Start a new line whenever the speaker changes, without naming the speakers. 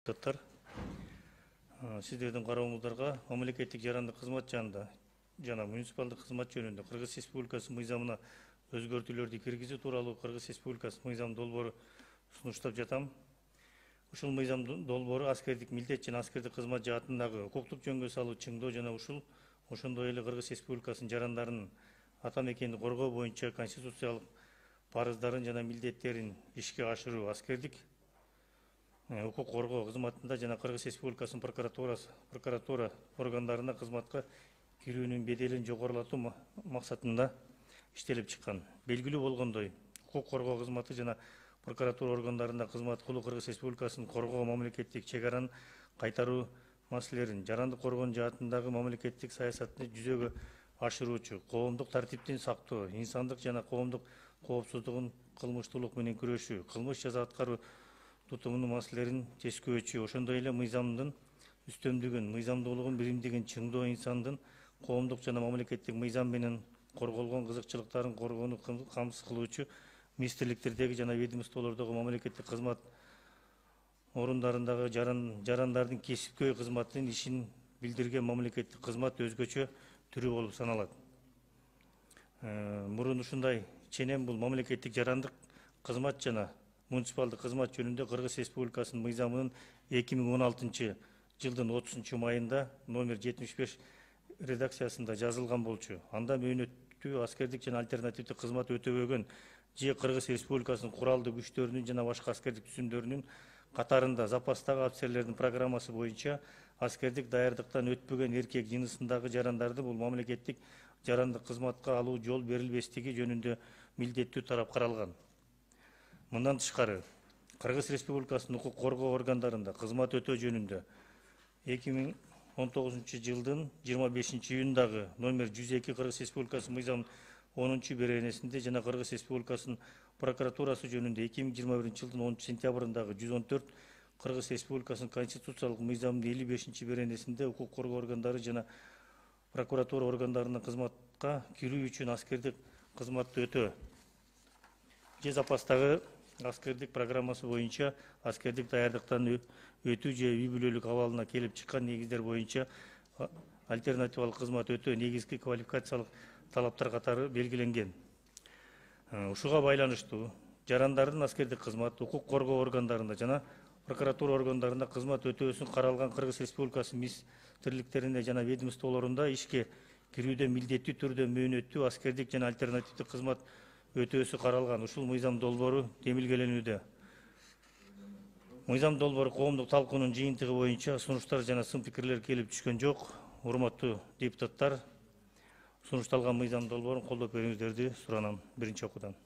Депутаттар, сиздердин карооңуздарга мамлекеттик жарандык кызмат жанында жана муниципалдык кызмат жөнүндө Кыргыз Республикасы мыйзамына өзгөртүүлөрдү киргизүү тууралуу Кыргыз Республикасы мыйзам долбоору сунуштап жатам. Ушул мыйзам долбоору аскердик милдет жана аскердик кызмат жаатындагы укуктук жөнгө салуу чыңдоо жана ошондой эле Кыргыз Республикасынын жарандарынын ата мекенди коргоо боюнча конституциялык парыздарын жана милдеттерин ишке ашыруу аскердик укук коргоо кызматында жана Кыргыз Республикасынын прокуратура органдарына кызматка кирүүнүн беделин жогорулатуу максатында иштелип чыккан. Белгилүү болгондой, укук коргоо кызматы жана прокуратура органдарында кызмат кылуу Кыргыз Республикасынын коргоо мамлекеттик чек араны кайтаруу маселелерин, жарандык коргоонун жаатындагы мамлекеттик саясатты жүзөгө ашыруучу, коомдук тартиптин сактоо, инсандык жана коомдук коопсуздугун, кылмыштуулук менен күрөшүү, кылмыш жаза аткаруу тутумунун маселелерин тескөөчү, ошондой эле мыйзамдын үстөмдүгүн, мыйзамдуулугун, биримдигин чыңдоо, инсандын коомдук жана мамлекеттик мыйзам менен корголгон кызыкчылыктарын коргоону камсыз кылуучу министрликтердеги жана ведомстволордогу мамлекеттик кызмат орундарындагы жарандардын кесипкөй кызматынын ишин билдирген мамлекеттик кызмат өзгөчө түрү болуп саналат. Мурун ушундай ченем бул мамлекеттик жарандык кызмат жана муниципалдык кызмат жөнүндө Кыргыз Республикасынын мыйзамынын 2016 жылдын 30 майында номер 75 редакциясында жазылган болчу. Анда мөөнөттүү аскердик жана альтернативдик кызмат өтөбөгөн же Кыргыз Республикасынын куралдуу күчтөрүнүн жана башка аскердик түзүмдөрүнүн катарында запастагы офицерлердин программасы боюнча аскердик даярдыктан өтпөгөн эркек жынысындагы жарандарды бул мамлекеттик жарандык кызматка алуу жол берилбестиги жөнүндө милдеттүү тарап каралган. Мындан тышкары, Кыргыз Республикасынын укук коргоо органдарында кызмат өтөө жөнүндө 2019 жылдын 25 июндагы номер 102 Кыргыз Республикасынын мыйзамынын 10 беренесинде жана Кыргыз Республикасынын прокуратурасы жөнүндө 2021 жылдын 10 сентябрындагы 114 Кыргыз Республикасынын конституциялык мыйзамынын 55 беренесинде укук коргоо органдары жана прокуратура органдарына кызматка кирүү үчүн аскердик кызматты өтөө же запастагы аскердик программасы боюнча аскердик даярдыктан өтүү же үй бүлөлүк абалына келип чыккан негиздер боюнча альтернативалык кызмат өтөө негизги квалификациялык талаптар катары белгиленген. Ушуга байланыштуу жарандардын аскердик кызмат укук коргоо органдарында жана прокуратура органдарында кызмат өтөөсүн каралган Кыргыз Республикасынын министрликтеринде жана ведомстволорунда ишке кирүүдө милдеттүү түрдө мөөнөттүү аскердик жана альтернативдик кызмат өтөөсү каралган. Ушул мыйзам долбоору демилгеленүүдө. Мыйзам долбоору коомдук талкуунун жыйынтыгы боюнча сунуштар жана сын пикирлер келип түшкөн жок. Урматтуу депутаттар, сунушталган мыйзам долбоорун колдоп берүүңүздөрдү суранам биринчи окуудан.